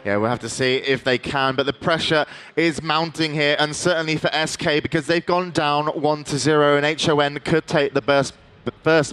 Yeah, we'll have to see if they can, but the pressure is mounting here, and certainly for SK, because they've gone down 1-0, and HON could take the first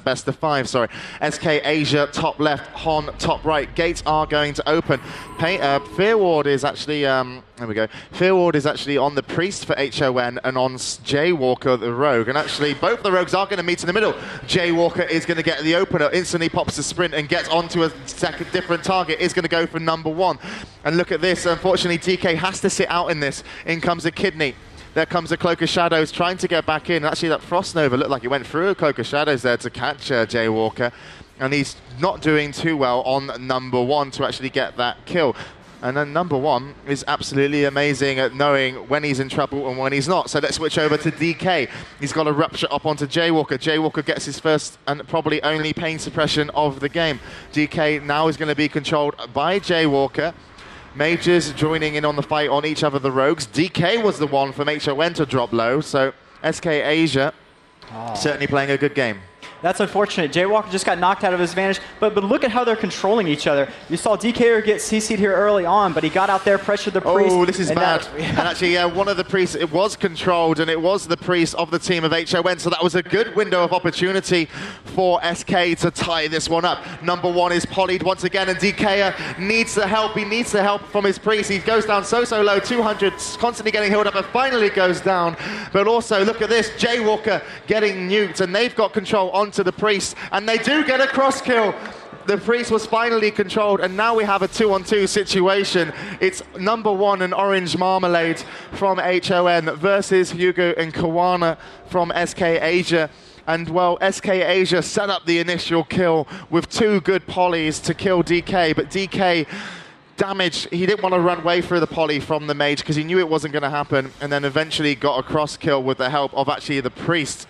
best of 5, sorry. SK Asia top left, HON top right. Gates are going to open. Fear Ward is actually, there we go. Fear Ward is actually on the Priest for HON and on Jaywalker the Rogue. And actually, both the Rogues are going to meet in the middle. Jaywalker is going to get the opener, instantly pops the sprint and gets onto a second different target. Is going to go for number 1. And look at this. Unfortunately, DK has to sit out in this. In comes a Kidney. There comes a Cloak of Shadows trying to get back in. Actually, that Frost Nova looked like it went through a Cloak of Shadows there to catch Jaywalker. And he's not doing too well on number 1 to actually get that kill. And then number 1 is absolutely amazing at knowing when he's in trouble and when he's not. So let's switch over to DK. He's got a Rupture up onto Jaywalker. Jaywalker gets his first and probably only pain suppression of the game. DK now is going to be controlled by Jaywalker. Majors joining in on the fight on each other, the Rogues. DK was the one from HON to drop low, so SK Asia certainly playing a good game. That's unfortunate. Jaywalker just got knocked out of his advantage, but look at how they're controlling each other. You saw DK get CC'd here early on, but he got out there, pressured the Priest. Oh, this is bad. And actually, yeah, one of the Priests, it was controlled, and it was the Priest of the team of HON, so that was a good window of opportunity for SK to tie this one up. Number 1 is polyed once again, and DK needs the help. He needs the help from his Priest. He goes down so low, 200, constantly getting healed up, and finally goes down. But also, look at this, Jaywalker getting nuked, and they've got control onto the Priest, and they do get a cross kill. The Priest was finally controlled, and now we have a 2-on-2 situation. It's number 1 and Orange Marmalade from HON versus Hugo and Kawana from SK Asia. And, well, SK Asia set up the initial kill with 2 good polys to kill DK, but DK damage, he didn't want to run away through the poly from the Mage because he knew it wasn't going to happen, and then eventually got a cross kill with the help of actually the Priest.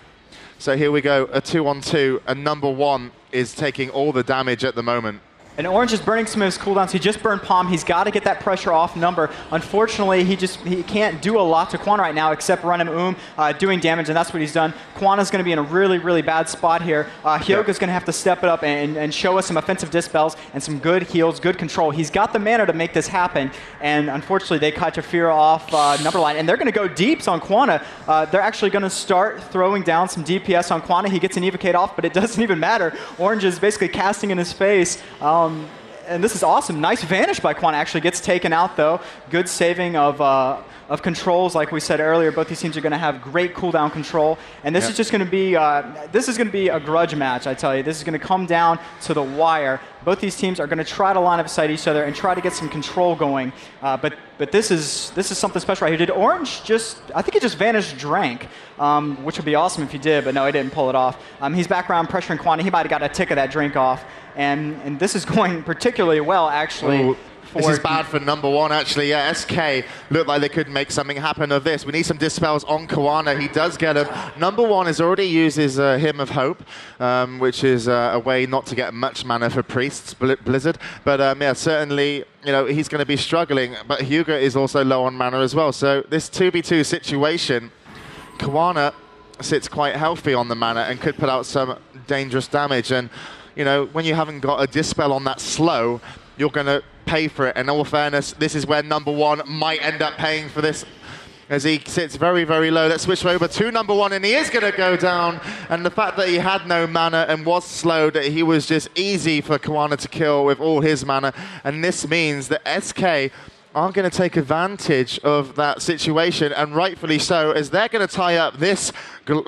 So here we go, a 2-on-2, and number 1 is taking all the damage at the moment. And Orange is burning some of his cooldowns. He just burned Palm. He's got to get that pressure off Number. Unfortunately, he can't do a lot to Quan right now except run him doing damage, and that's what he's done. Quana's going to be in a really, really bad spot here. Hyoga's going to have to step it up and show us some offensive dispels and some good heals, good control. He's got the mana to make this happen, and unfortunately, they cut Tefira off Number line, and they're going to go deeps on Quana. They're actually going to start throwing down some DPS on Quana. He gets an Evocate off, but it doesn't even matter. Orange is basically casting in his face. And this is awesome. Nice vanish by Quan. Actually gets taken out though. Good saving of controls, like we said earlier. Both these teams are going to have great cooldown control, and this is just going to be a grudge match. I tell you, this is going to come down to the wire. Both these teams are going to try to line up beside each other and try to get some control going. But this is something special right here. Did Orange just? I think he just vanished Drank, which would be awesome if he did, but no, he didn't pull it off. He's back around pressuring Quan. He might have got a tick of that drink off, and this is going particularly well actually. Ooh. This is bad for number 1, actually. Yeah, SK looked like they could make something happen of this. We need some dispels on Kawana. He does get him. Number 1 has already used his Hymn of Hope, which is a way not to get much mana for Priests, Blizzard. But yeah, certainly, you know, he's going to be struggling. But Hugo is also low on mana as well. So this 2v2 situation, Kawana sits quite healthy on the mana and could put out some dangerous damage. And, you know, when you haven't got a dispel on that slow, you're going to pay for it. In all fairness, this is where number 1 might end up paying for this as he sits very, very low. Let's switch over to number 1, and he is going to go down. And the fact that he had no mana and was slowed, he was just easy for Kawana to kill with all his mana. And this means that SK are going to take advantage of that situation, and rightfully so, as they're going to tie up this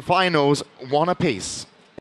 finals 1 apiece.